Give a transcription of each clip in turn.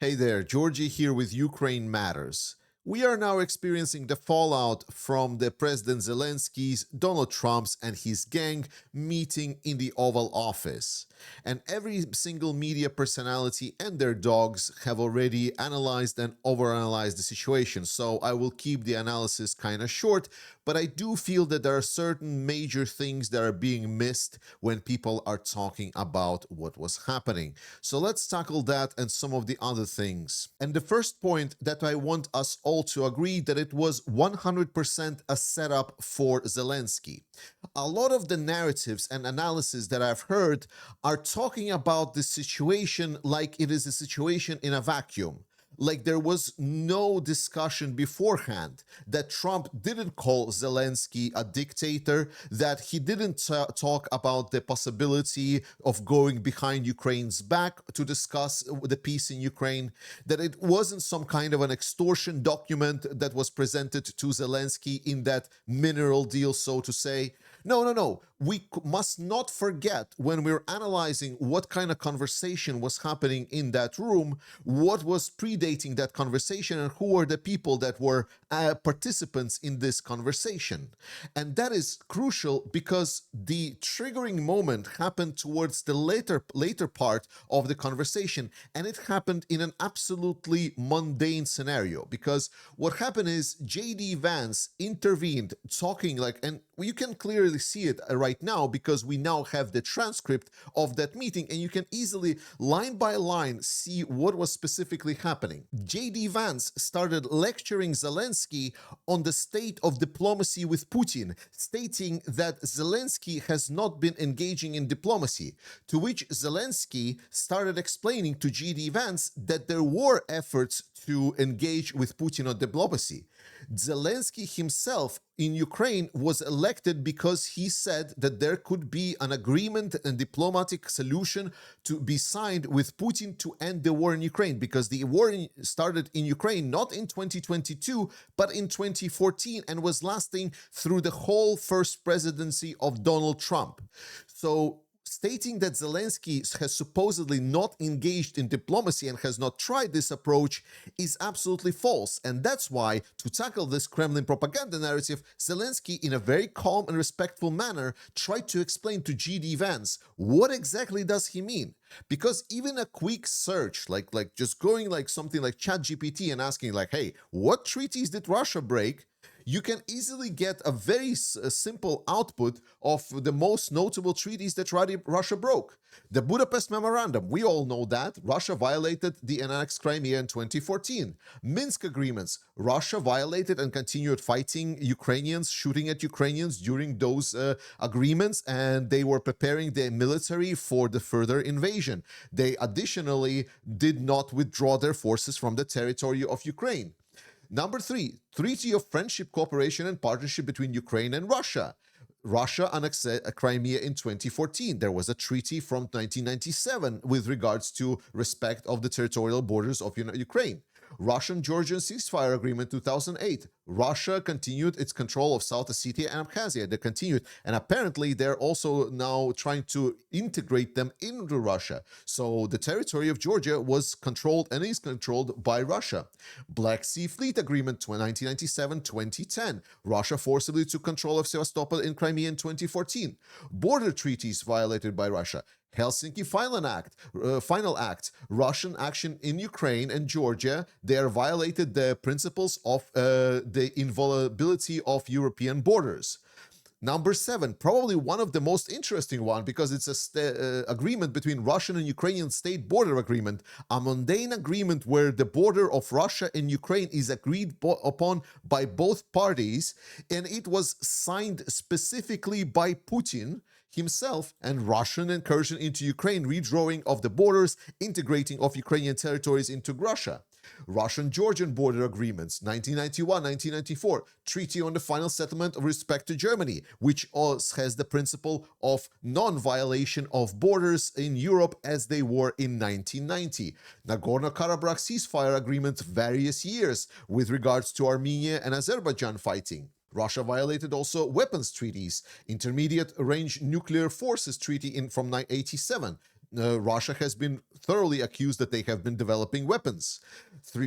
Hey there, Georgie here with Ukraine Matters. We are now experiencing the fallout from the President Zelensky's, Donald Trump's, and his gang meeting in the Oval Office. And every single media personality and their dogs have already analyzed and overanalyzed the situation, so I will keep the analysis kind of short, but I do feel that there are certain major things that are being missed when people are talking about what was happening. So let's tackle that and some of the other things. And the first point that I want us all to agree that it was 100% a setup for Zelensky. A lot of the narratives and analysis that I've heard are talking about the situation like it is a situation in a vacuum. Like there was no discussion beforehand, that Trump didn't call Zelensky a dictator, that he didn't talk about the possibility of going behind Ukraine's back to discuss the peace in Ukraine, that it wasn't some kind of an extortion document that was presented to Zelensky in that mineral deal, so to say. No. We must not forget, when we're analyzing what kind of conversation was happening in that room, what was predating that conversation and who were the people that were participants in this conversation. And that is crucial because the triggering moment happened towards the later part of the conversation, and it happened in an absolutely mundane scenario. Because what happened is JD Vance intervened, talking like, and you can clearly see it right now because we now have the transcript of that meeting, and you can easily line by line see what was specifically happening. JD Vance started lecturing Zelensky on the state of diplomacy with Putin, stating that Zelensky has not been engaging in diplomacy, to which Zelensky started explaining to JD Vance that there were efforts to engage with Putin on diplomacy. Zelensky himself in Ukraine was elected because he said that there could be an agreement and diplomatic solution to be signed with Putin to end the war in Ukraine, because the war started in Ukraine not in 2022 but in 2014 and was lasting through the whole first presidency of Donald Trump. So stating that Zelensky has supposedly not engaged in diplomacy and has not tried this approach is absolutely false. And that's why, to tackle this Kremlin propaganda narrative, Zelensky, in a very calm and respectful manner, tried to explain to GD Vance what exactly does he mean. Because even a quick search, like just going like something like ChatGPT and asking like, hey, what treaties did Russia break? You can easily get a very simple output of the most notable treaties that Russia broke. The Budapest Memorandum, we all know that. Russia violated the annexed Crimea in 2014. Minsk agreements, Russia violated and continued fighting Ukrainians, shooting at Ukrainians during those agreements, and they were preparing their military for the further invasion. They additionally did not withdraw their forces from the territory of Ukraine. Number 3, Treaty of Friendship, Cooperation and Partnership between Ukraine and Russia. Russia annexed Crimea in 2014. There was a treaty from 1997 with regards to respect of the territorial borders of Ukraine. Russian-Georgian ceasefire agreement 2008. Russia continued its control of South Ossetia and Abkhazia. They continued, and apparently they're also now trying to integrate them into Russia. So the territory of Georgia was controlled and is controlled by Russia. Black Sea Fleet Agreement 1997-2010. Russia forcibly took control of Sevastopol in Crimea in 2014. Border treaties violated by Russia. Helsinki Final Act, Russian action in Ukraine and Georgia. They are violated the principles of the inviolability of European borders. Number 7, probably one of the most interesting one, because it's a agreement between Russian and Ukrainian state border agreement, a mundane agreement where the border of Russia and Ukraine is agreed upon by both parties, and it was signed specifically by Putin himself, and Russian incursion into Ukraine, redrawing of the borders, integrating of Ukrainian territories into Russia. Russian-Georgian border agreements, 1991-1994, Treaty on the Final Settlement of Respect to Germany, which also has the principle of non-violation of borders in Europe as they were in 1990. Nagorno-Karabakh ceasefire agreement, various years with regards to Armenia and Azerbaijan fighting. Russia violated also weapons treaties, Intermediate Range Nuclear Forces Treaty from 1987, Russia has been thoroughly accused that they have been developing weapons.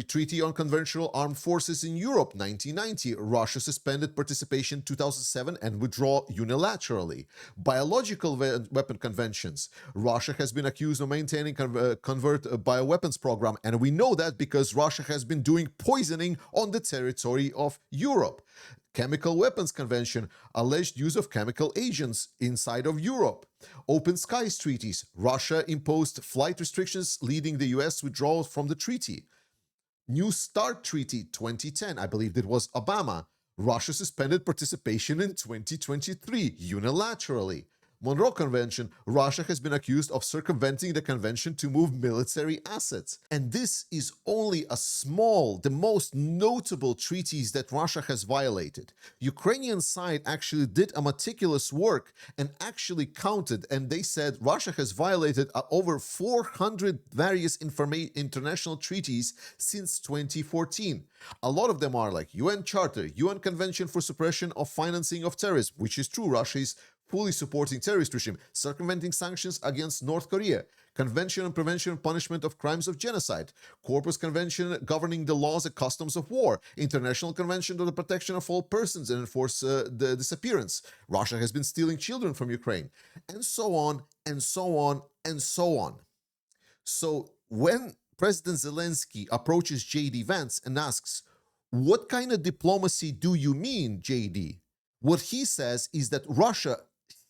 Treaty on Conventional Armed Forces in Europe, 1990. Russia suspended participation 2007 and withdraw unilaterally. Biological weapon conventions. Russia has been accused of maintaining covert bioweapons program, and we know that because Russia has been doing poisoning on the territory of Europe. Chemical Weapons Convention, alleged use of chemical agents inside of Europe. Open Skies Treaties, Russia imposed flight restrictions leading the US withdrawal from the treaty. New START Treaty 2010, I believe it was Obama. Russia suspended participation in 2023 unilaterally. Monroe Convention, Russia has been accused of circumventing the convention to move military assets. And this is only a small, the most notable treaties that Russia has violated. Ukrainian side actually did a meticulous work and actually counted, and they said Russia has violated over 400 various international treaties since 2014. A lot of them are like UN Charter, UN Convention for Suppression of Financing of Terrorism, which is true, Russia is fully supporting terrorist regime, circumventing sanctions against North Korea, Convention on Prevention and Punishment of Crimes of Genocide, Corpus Convention governing the laws and customs of war, International Convention on the Protection of All Persons and Enforce the Disappearance. Russia has been stealing children from Ukraine, and so on, and so on, and so on. So when President Zelensky approaches J.D. Vance and asks, "What kind of diplomacy do you mean, J.D.?" What he says is that Russia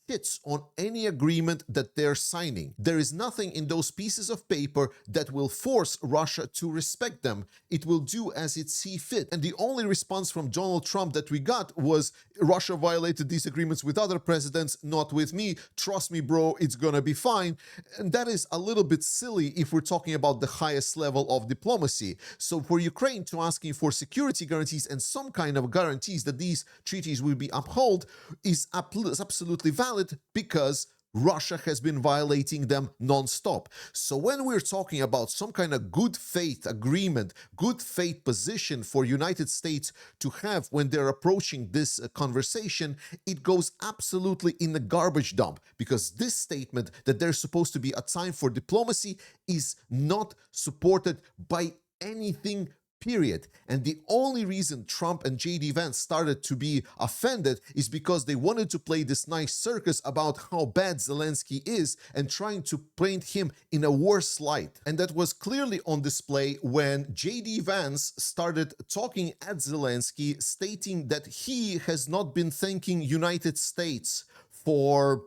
hits on any agreement that they're signing. There is nothing in those pieces of paper that will force Russia to respect them. It will do as it sees fit. And the only response from Donald Trump that we got was, Russia violated these agreements with other presidents, not with me. Trust me, bro, it's gonna be fine. And that is a little bit silly if we're talking about the highest level of diplomacy. So for Ukraine to asking for security guarantees and some kind of guarantees that these treaties will be upheld is absolutely valid, because Russia has been violating them non-stop. So when we're talking about some kind of good faith agreement, good faith position for United States to have when they're approaching this conversation, it goes absolutely in the garbage dump, because this statement that there's supposed to be a time for diplomacy is not supported by anything, period. And the only reason Trump and J.D. Vance started to be offended is because they wanted to play this nice circus about how bad Zelensky is and trying to paint him in a worse light. And that was clearly on display when J.D. Vance started talking at Zelensky, stating that he has not been thanking United States for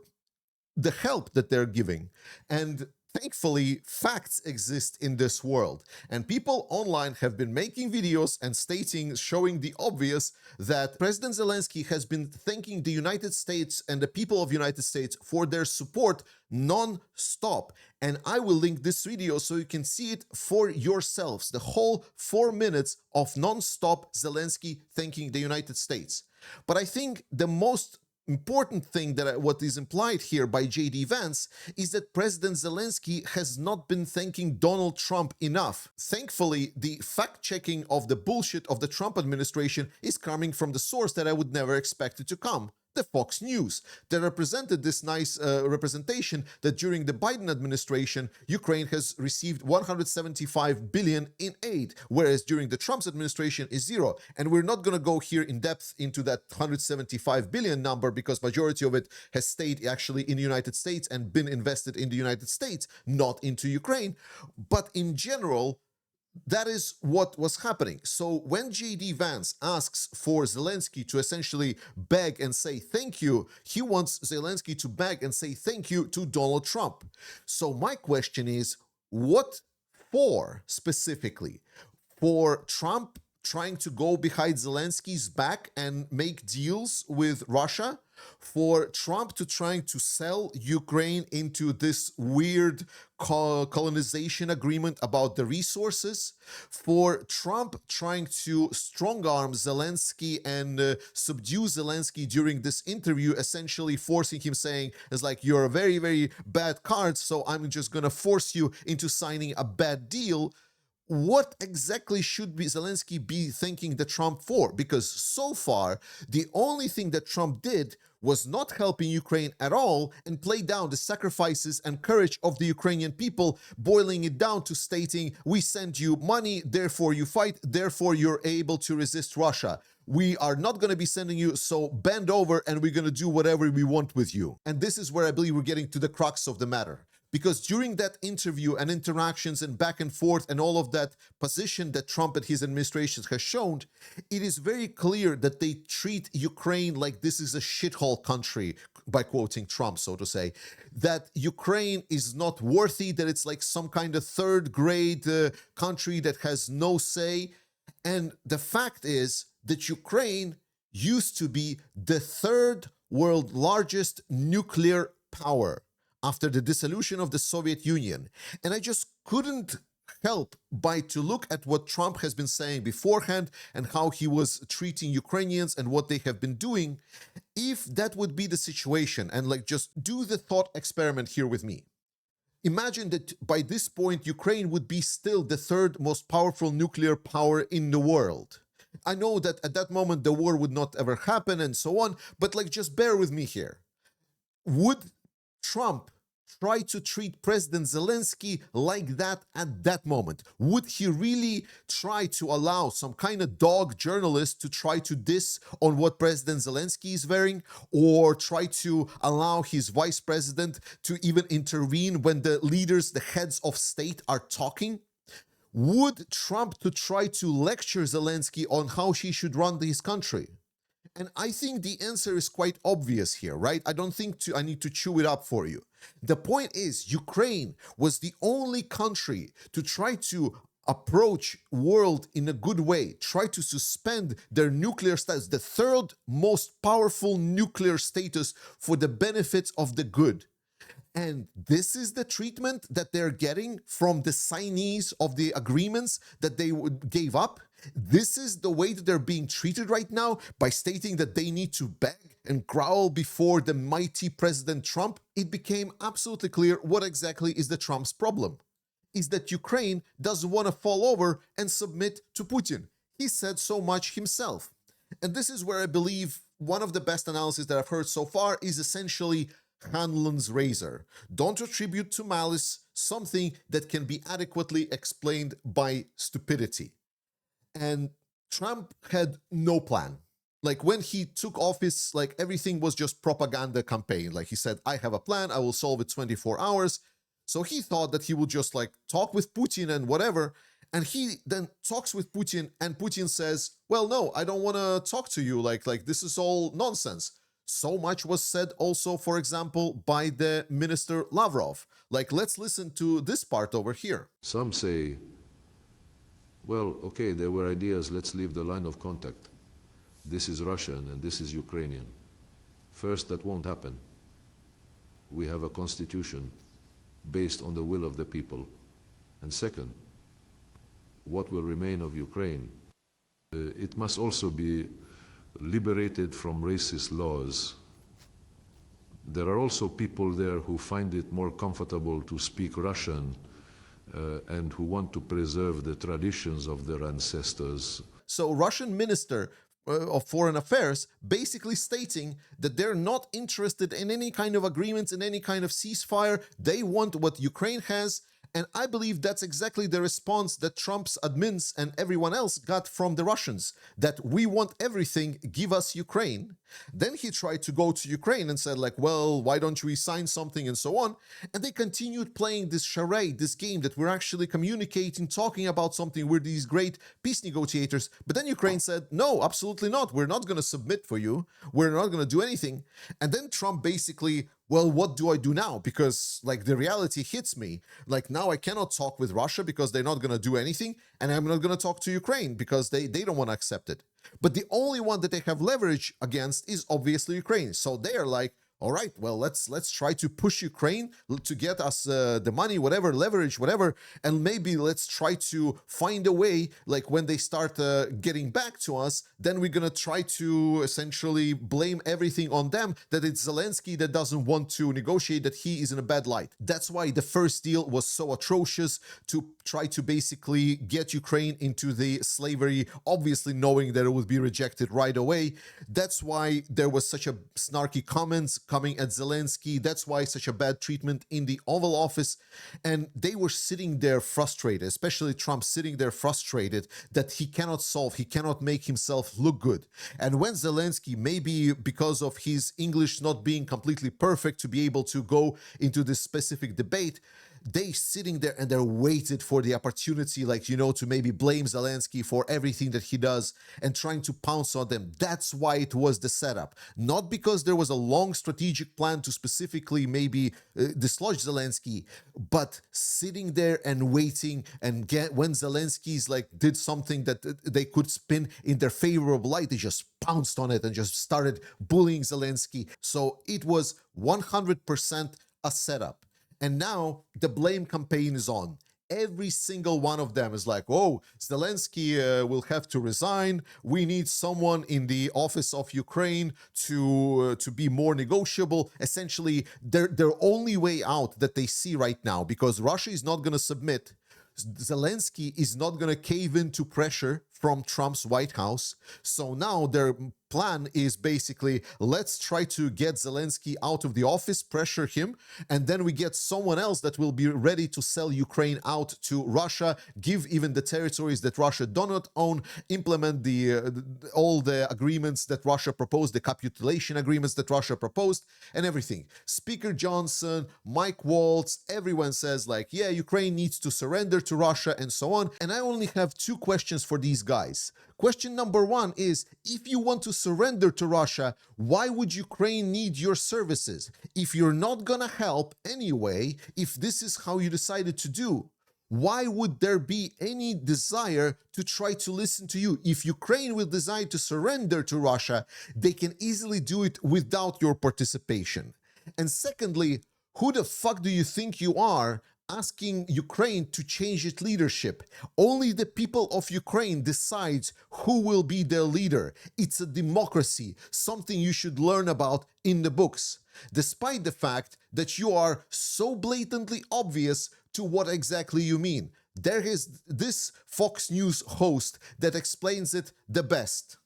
the help that they're giving. And thankfully, facts exist in this world, and people online have been making videos and stating, showing the obvious, that President Zelensky has been thanking the United States and the people of United States for their support non-stop. And I will link this video so you can see it for yourselves, the whole 4 minutes of non-stop Zelensky thanking the United States. But I think the most important thing that what is implied here by J.D. Vance is that President Zelensky has not been thanking Donald Trump enough. Thankfully, the fact-checking of the bullshit of the Trump administration is coming from the source that I would never expect it to come. The Fox News, that represented this nice representation that during the Biden administration, Ukraine has received 175 billion in aid, whereas during the Trump's administration is zero. And we're not going to go here in depth into that 175 billion number, because majority of it has stayed actually in the United States and been invested in the United States, not into Ukraine. But in general, that is what was happening. So when J.D. Vance asks for Zelensky to essentially beg and say thank you, he wants Zelensky to beg and say thank you to Donald Trump. So my question is, what for specifically? For Trump trying to go behind Zelensky's back and make deals with Russia? For Trump to trying to sell Ukraine into this weird colonization agreement about the resources? For Trump trying to strong-arm Zelensky and subdue Zelensky during this interview, essentially forcing him, saying, it's like, you're a very, very bad card, so I'm just gonna force you into signing a bad deal. what exactly should Zelensky be thanking the Trump for? Because so far, the only thing that Trump did was not helping Ukraine at all and play down the sacrifices and courage of the Ukrainian people, boiling it down to stating, we send you money, therefore you fight, therefore you're able to resist Russia. We are not going to be sending you, so bend over and we're going to do whatever we want with you. And this is where I believe we're getting to the crux of the matter. Because during that interview and interactions and back and forth and all of that position that Trump and his administration has shown, it is very clear that they treat Ukraine like this is a shithole country, by quoting Trump, so to say, that Ukraine is not worthy, that it's like some kind of third grade country that has no say. And the fact is that Ukraine used to be the third world largest nuclear power after the dissolution of the Soviet Union. And I just couldn't help but to look at what Trump has been saying beforehand and how he was treating Ukrainians and what they have been doing. If that would be the situation, and like just do the thought experiment here with me. Imagine that by this point, Ukraine would be still the third most powerful nuclear power in the world. I know that at that moment, the war would not ever happen and so on, but like just bear with me here. Would Trump try to treat President Zelensky like that at that moment? Would he really try to allow some kind of dog journalist to try to diss on what President Zelensky is wearing, or try to allow his vice president to even intervene when the leaders, the heads of state are talking? Would Trump to try to lecture Zelensky on how he should run his country? And I think the answer is quite obvious here, right? I don't think I need to chew it up for you. The point is, Ukraine was the only country to try to approach world in a good way, try to suspend their nuclear status, the third most powerful nuclear status for the benefits of the good. And this is the treatment that they're getting from the signees of the agreements that they gave up. This is the way that they're being treated right now by stating that they need to beg and growl before the mighty President Trump. It became absolutely clear what exactly is the Trump's problem. Is that Ukraine doesn't want to fall over and submit to Putin. He said so much himself. And this is where I believe one of the best analyses that I've heard so far is essentially Hanlon's razor. Don't attribute to malice something that can be adequately explained by stupidity. And Trump had no plan. Like when he took office, like everything was just propaganda campaign. Like he said, I have a plan, I will solve it 24 hours. So he thought that he would just like talk with Putin and whatever. And he then talks with Putin and Putin says, well, no, I don't want to talk to you. Like this is all nonsense. So much was said also, for example, by the minister Lavrov. Like, let's listen to this part over here. Some say, well, okay, there were ideas, let's leave the line of contact. This is Russian and this is Ukrainian. First, that won't happen. We have a constitution based on the will of the people. And second, what will remain of Ukraine? It must also be liberated from racist laws. There are also people there who find it more comfortable to speak Russian and who want to preserve the traditions of their ancestors. So Russian minister of Foreign Affairs basically stating that they're not interested in any kind of agreements, in any kind of ceasefire. They want what Ukraine has. And I believe that's exactly the response that Trump's admins and everyone else got from the Russians, that we want everything, give us Ukraine. Then he tried to go to Ukraine and said like, well, why don't we sign something and so on? And they continued playing this charade, this game that we're actually communicating, talking about something, we're these great peace negotiators. But then Ukraine said, no, absolutely not. We're not going to submit for you. We're not going to do anything. And then Trump basically, well, what do I do now? Because like the reality hits me. Like now I cannot talk with Russia because they're not going to do anything. And I'm not going to talk to Ukraine because they don't want to accept it. But the only one that they have leverage against is obviously Ukraine. So they are like, all right, well, let's try to push Ukraine to get us the money, whatever, leverage, whatever. And maybe let's try to find a way, like when they start getting back to us, then we're going to try to essentially blame everything on them, that it's Zelensky that doesn't want to negotiate, that he is in a bad light. That's why the first deal was so atrocious, to try to basically get Ukraine into the slavery, obviously knowing that it would be rejected right away. That's why there was such a snarky comments coming at Zelensky. That's why such a bad treatment in the Oval Office. And they were sitting there frustrated, especially Trump sitting there frustrated that he cannot solve, he cannot make himself look good. And when Zelensky, maybe because of his English not being completely perfect to be able to go into this specific debate, they sitting there and they're waited for the opportunity, like, to maybe blame Zelensky for everything that he does and trying to pounce on them. That's why it was the setup. Not because there was a long strategic plan to specifically maybe dislodge Zelensky, but sitting there and waiting and when Zelensky's did something that they could spin in their favorable light, they just pounced on it and just started bullying Zelensky. So it was 100% a setup. And now the blame campaign is on. Every single one of them is like, oh, Zelensky will have to resign. We need someone in the office of Ukraine to be more negotiable. Essentially, their only way out that they see right now, because Russia is not going to submit, Zelensky is not going to cave into pressure from Trump's White House. So now their plan is basically, let's try to get Zelensky out of the office, pressure him, and then we get someone else that will be ready to sell Ukraine out to Russia, give even the territories that Russia do not own, implement all the agreements that Russia proposed, the capitulation agreements that Russia proposed, and everything. Speaker Johnson, Mike Waltz, everyone says yeah, Ukraine needs to surrender to Russia and so on. And I only have two questions for these guys. Question number one is, if you want to surrender to Russia, why would Ukraine need your services? If you're not gonna help anyway, if this is how you decided to do, why would there be any desire to try to listen to you? If Ukraine will decide to surrender to Russia, they can easily do it without your participation. And secondly, who the fuck do you think you are asking Ukraine to change its leadership? Only the people of Ukraine decides who will be their leader. It's a democracy, something you should learn about in the books, despite the fact that you are so blatantly obvious to what exactly you mean. There is this Fox News host that explains it the best.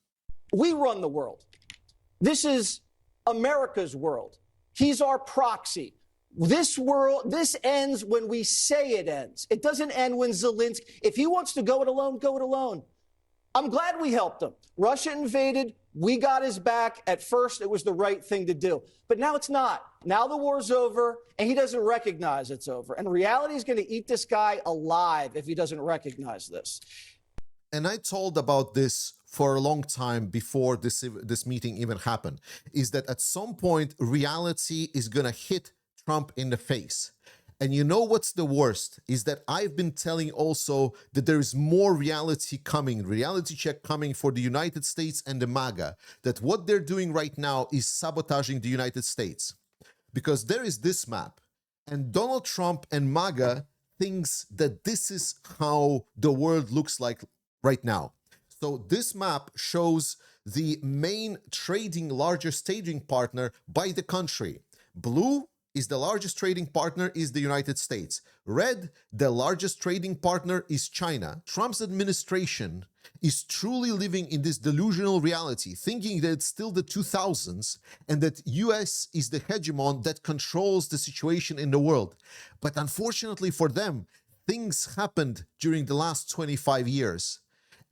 We run the world. This is America's world. He's our proxy. This ends when we say it ends. It doesn't end when Zelensky, if he wants to go it alone, go it alone. I'm glad we helped him. Russia invaded. We got his back. At first, it was the right thing to do. But now it's not. Now the war's over, and he doesn't recognize it's over. And reality is going to eat this guy alive if he doesn't recognize this. And I told about this for a long time before this meeting even happened, is that at some point, reality is going to hit Trump in the face. And you know what's the worst is that I've been telling also that there is more reality check coming for the United States and the MAGA, that what they're doing right now is sabotaging the United States. Because there is this map, and Donald Trump and MAGA thinks that this is how the world looks like right now. So this map shows the main largest trading partner by the country. Blue is the largest trading partner is the United States. Red, the largest trading partner is China. Trump's administration is truly living in this delusional reality, thinking that it's still the 2000s and that US is the hegemon that controls the situation in the world. But unfortunately for them, things happened during the last 25 years.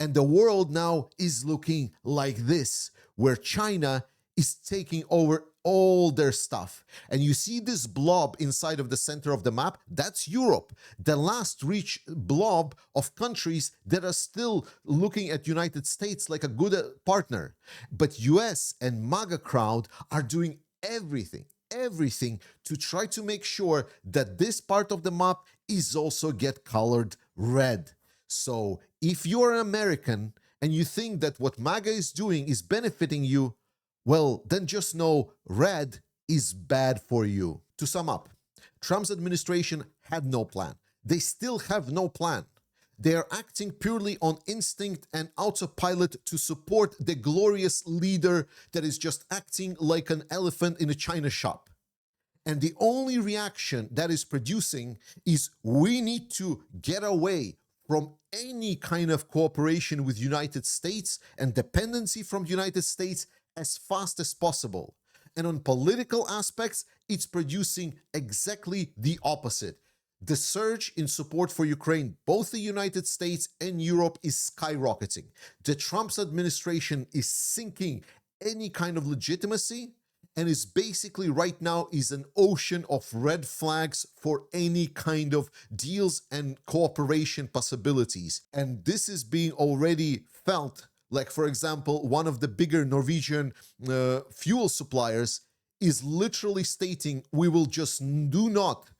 And the world now is looking like this, where China is taking over all their stuff. And you see this blob inside of the center of the map? That's Europe, the last rich blob of countries that are still looking at United States like a good partner. But US and MAGA crowd are doing everything to try to make sure that this part of the map is also get colored red. So if you're an American and you think that what MAGA is doing is benefiting you, well, then just know red is bad for you. To sum up, Trump's administration had no plan. They still have no plan. They are acting purely on instinct and autopilot to support the glorious leader that is just acting like an elephant in a china shop. And the only reaction that is producing is we need to get away from any kind of cooperation with United States and dependency from United States as fast as possible. And on political aspects, it's producing exactly the opposite. The surge in support for Ukraine, both the United States and Europe, is skyrocketing. The Trump administration is sinking any kind of legitimacy, and is basically right now is an ocean of red flags for any kind of deals and cooperation possibilities. And this is being already felt. Like, for example, one of the bigger Norwegian fuel suppliers is literally stating, we will just do not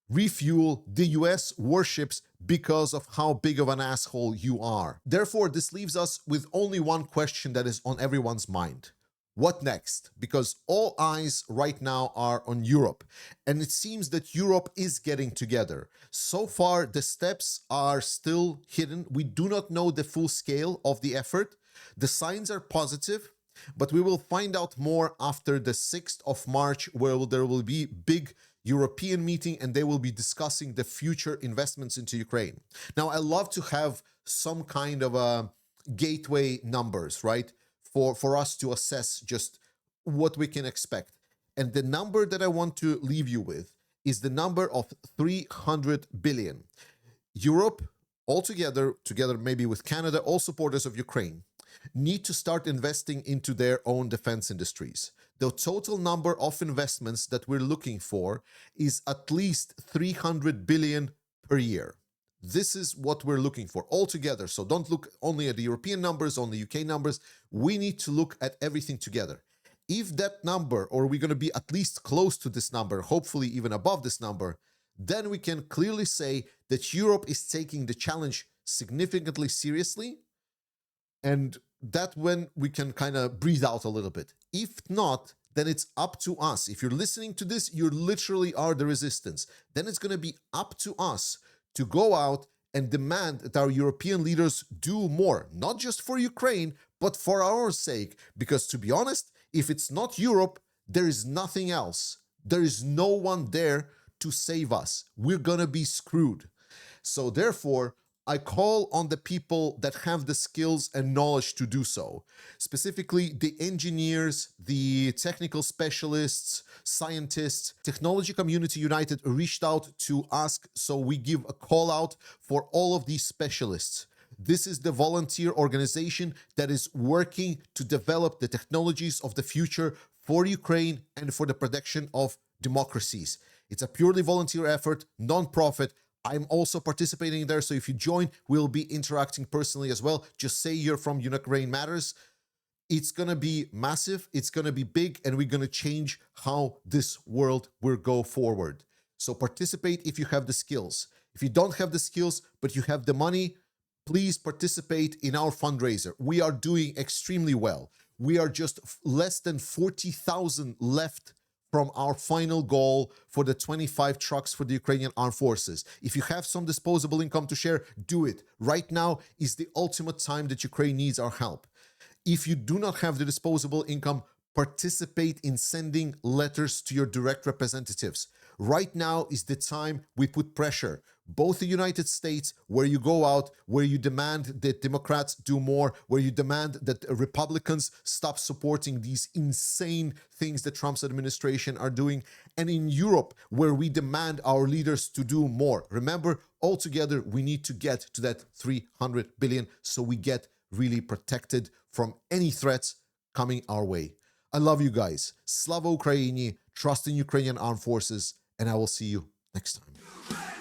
refuel the US warships because of how big of an asshole you are. Therefore, this leaves us with only one question that is on everyone's mind. What next? Because all eyes right now are on Europe, and it seems that Europe is getting together. So far, the steps are still hidden. We do not know the full scale of the effort. The signs are positive, but we will find out more after the 6th of March, where there will be big European meeting and they will be discussing the future investments into Ukraine. Now, I love to have some kind of a gateway numbers, right? For us to assess just what we can expect. And the number that I want to leave you with is the number of 300 billion. Europe, altogether, together maybe with Canada, all supporters of Ukraine, need to start investing into their own defense industries. The total number of investments that we're looking for is at least 300 billion per year. This is what we're looking for altogether. So don't look only at the European numbers, only UK numbers. We need to look at everything together. If that number, or we're going to be at least close to this number, hopefully even above this number, then we can clearly say that Europe is taking the challenge significantly seriously. And that when we can kind of breathe out a little bit. If not, then it's up to us. If you're listening to this, you literally are the resistance. Then it's going to be up to us to go out and demand that our European leaders do more, not just for Ukraine, but for our sake. Because to be honest, if it's not Europe, there is nothing else. There is no one there to save us. We're gonna be screwed. So therefore, I call on the people that have the skills and knowledge to do so. Specifically, the engineers, the technical specialists, scientists. Technology Community United reached out to ask, so we give a call out for all of these specialists. This is the volunteer organization that is working to develop the technologies of the future for Ukraine and for the protection of democracies. It's a purely volunteer effort, non-profit. I'm also participating there, so if you join, we'll be interacting personally as well. Just say you're from Ukraine Matters. It's going to be massive, it's going to be big, and we're going to change how this world will go forward. So participate if you have the skills. If you don't have the skills, but you have the money, please participate in our fundraiser. We are doing extremely well. We are just less than 40,000 left from our final goal for the 25 trucks for the Ukrainian armed forces. If you have some disposable income to share, do it. Right now is the ultimate time that Ukraine needs our help. If you do not have the disposable income, participate in sending letters to your direct representatives. Right now is the time we put pressure. Both the United States, where you go out, where you demand that Democrats do more, where you demand that Republicans stop supporting these insane things that Trump's administration are doing, and in Europe, where we demand our leaders to do more. Remember, altogether, we need to get to that 300 billion so we get really protected from any threats coming our way. I love you guys. Slava Ukraini, trust in Ukrainian armed forces, and I will see you next time.